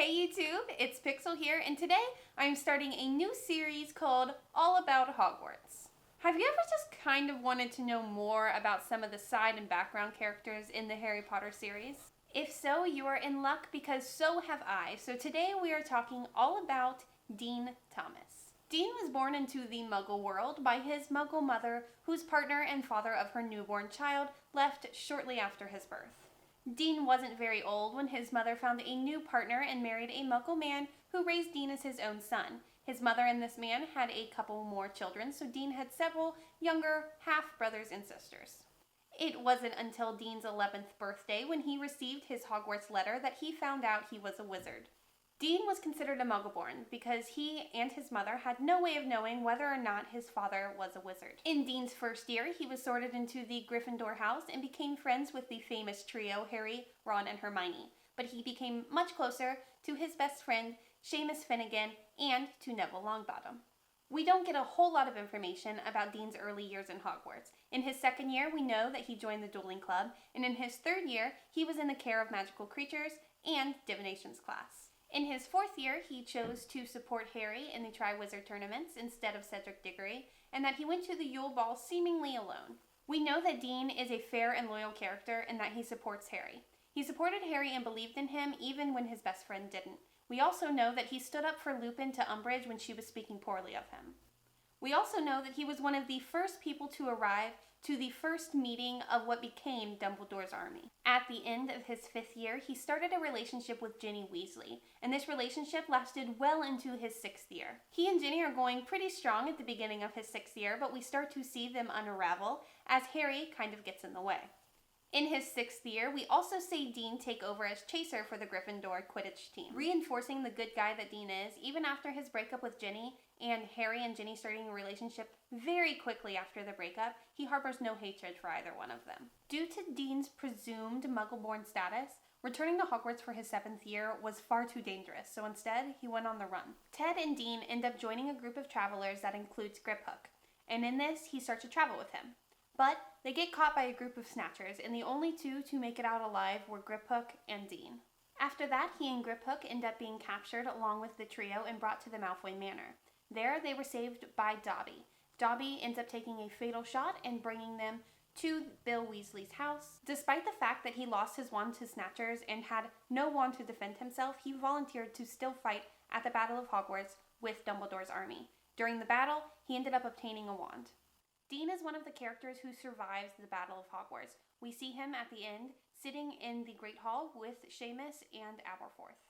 Hey YouTube, it's Pixel here, and today I'm starting a new series called All About Hogwarts. Have you ever just kind of wanted to know more about some of the side and background characters in the Harry Potter series? If so, you are in luck because so have I. So today we are talking all about Dean Thomas. Dean was born into the Muggle world by his Muggle mother, whose partner and father of her newborn child left shortly after his birth. Dean wasn't very old when his mother found a new partner and married a Muggle man who raised Dean as his own son. His mother and this man had a couple more children, so Dean had several younger half-brothers and sisters. It wasn't until Dean's 11th birthday when he received his Hogwarts letter that he found out he was a wizard. Dean was considered a Muggleborn because he and his mother had no way of knowing whether or not his father was a wizard. In Dean's first year, he was sorted into the Gryffindor house and became friends with the famous trio Harry, Ron, and Hermione. But he became much closer to his best friend, Seamus Finnegan, and to Neville Longbottom. We don't get a whole lot of information about Dean's early years in Hogwarts. In his second year, we know that he joined the dueling club, and in his third year, he was in the care of magical creatures and divinations class. In his fourth year, he chose to support Harry in the Triwizard tournaments instead of Cedric Diggory, and that he went to the Yule Ball seemingly alone. We know that Dean is a fair and loyal character and that he supports Harry. He supported Harry and believed in him even when his best friend didn't. We also know that he stood up for Lupin to Umbridge when she was speaking poorly of him. We also know that he was one of the first people to arrive to the first meeting of what became Dumbledore's army. At the end of his 5th year, he started a relationship with Ginny Weasley, and this relationship lasted well into his 6th year. He and Ginny are going pretty strong at the beginning of his 6th year, but we start to see them unravel as Harry kind of gets in the way. In his 6th year, we also see Dean take over as chaser for the Gryffindor Quidditch team, reinforcing the good guy that Dean is, even after his breakup with Ginny and Harry and Ginny starting a relationship very quickly after the breakup. He harbors no hatred for either one of them. Due to Dean's presumed Muggleborn status, returning to Hogwarts for his 7th year was far too dangerous, so instead, he went on the run. Ted and Dean end up joining a group of travelers that includes Griphook, and in this, he starts to travel with him. But they get caught by a group of snatchers, and the only two to make it out alive were Griphook and Dean. After that, he and Griphook end up being captured along with the trio and brought to the Malfoy Manor. There, they were saved by Dobby. Dobby ends up taking a fatal shot and bringing them to Bill Weasley's house. Despite the fact that he lost his wand to snatchers and had no wand to defend himself, he volunteered to still fight at the Battle of Hogwarts with Dumbledore's army. During the battle, he ended up obtaining a wand. Dean is one of the characters who survives the Battle of Hogwarts. We see him at the end, sitting in the Great Hall with Seamus and Aberforth.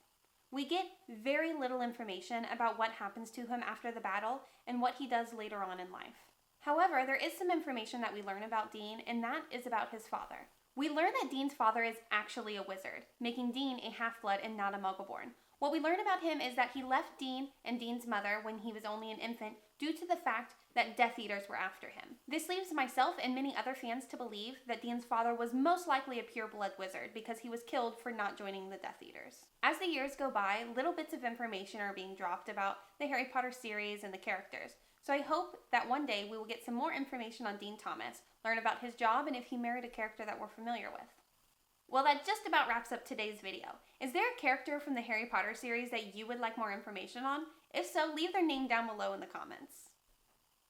We get very little information about what happens to him after the battle and what he does later on in life. However, there is some information that we learn about Dean, and that is about his father. We learn that Dean's father is actually a wizard, making Dean a half-blood and not a Muggleborn. What we learn about him is that he left Dean and Dean's mother when he was only an infant due to the fact that Death Eaters were after him. This leaves myself and many other fans to believe that Dean's father was most likely a pure-blood wizard because he was killed for not joining the Death Eaters. As the years go by, little bits of information are being dropped about the Harry Potter series and the characters. So I hope that one day we will get some more information on Dean Thomas, learn about his job, and if he married a character that we're familiar with. Well, that just about wraps up today's video. Is there a character from the Harry Potter series that you would like more information on? If so, leave their name down below in the comments.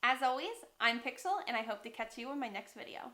As always, I'm Pixel, and I hope to catch you in my next video.